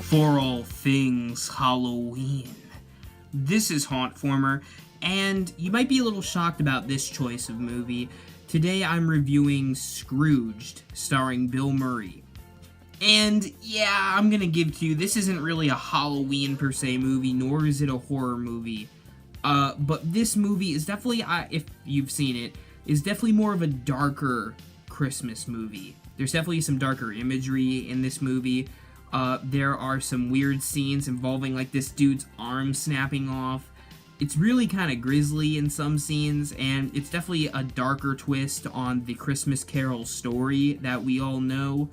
For all things Halloween. This is Hauntformer, and you might be a little shocked about this choice of movie. Today I'm reviewing Scrooged, starring Bill Murray. And yeah, I'm gonna give to you, this isn't really a Halloween per se movie, nor is it a horror movie. But this movie is definitely, if you've seen it, is definitely more of a darker Christmas movie. There's definitely some darker imagery in this movie. There are some weird scenes involving, like, this dude's arm snapping off. It's really kind of grisly in some scenes, and it's definitely a darker twist on the Christmas Carol story that we all know.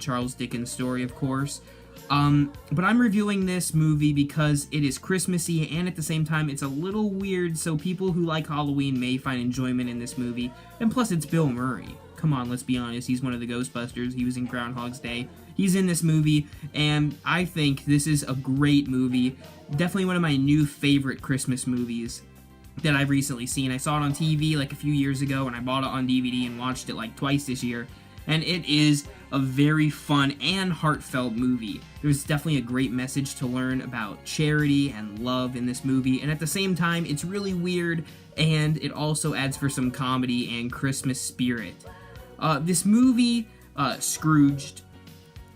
Charles Dickens' story, of course. But I'm reviewing this movie because it is Christmassy, and at the same time, it's a little weird, so people who like Halloween may find enjoyment in this movie. And plus, it's Bill Murray. Come on, let's be honest, he's one of the Ghostbusters, he was in Groundhog's Day. He's in this movie, and I think this is a great movie. Definitely one of my new favorite Christmas movies that I've recently seen. I saw it on TV like a few years ago, and I bought it on DVD and watched it like twice this year. And it is a very fun and heartfelt movie. There's definitely a great message to learn about charity and love in this movie, and at the same time, it's really weird, and it also adds for some comedy and Christmas spirit. This movie, Scrooged,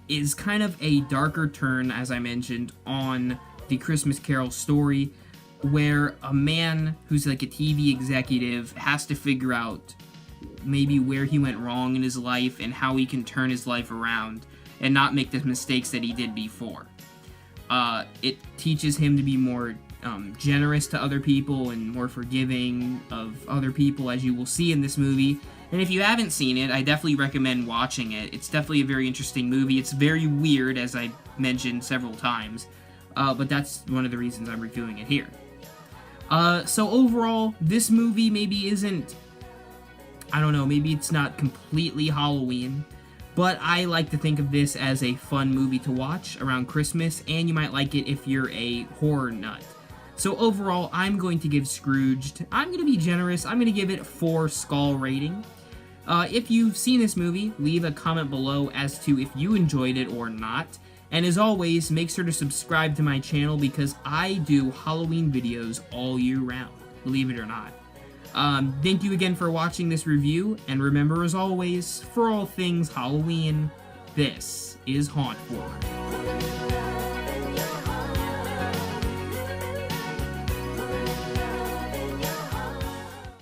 is kind of a darker turn, as I mentioned, on the Christmas Carol story, where a man who's like a TV executive has to figure out maybe where he went wrong in his life and how he can turn his life around and not make the mistakes that he did before. It teaches him to be more generous to other people and more forgiving of other people, as you will see in this movie. And if you haven't seen it, I definitely recommend watching it. It's definitely a very interesting movie. It's very weird, as I mentioned several times, but that's one of the reasons I'm reviewing it here. So overall, this movie maybe isn't, I don't know, maybe it's not completely Halloween, but I like to think of this as a fun movie to watch around Christmas, and you might like it if you're a horror nut. So overall, I'm going to give Scrooged, I'm going to be generous, I'm going to give it a 4 skull rating. If you've seen this movie, leave a comment below as to if you enjoyed it or not. And as always, make sure to subscribe to my channel because I do Halloween videos all year round, believe it or not. Thank you again for watching this review, and remember, as always, for all things Halloween, this is Hauntformer.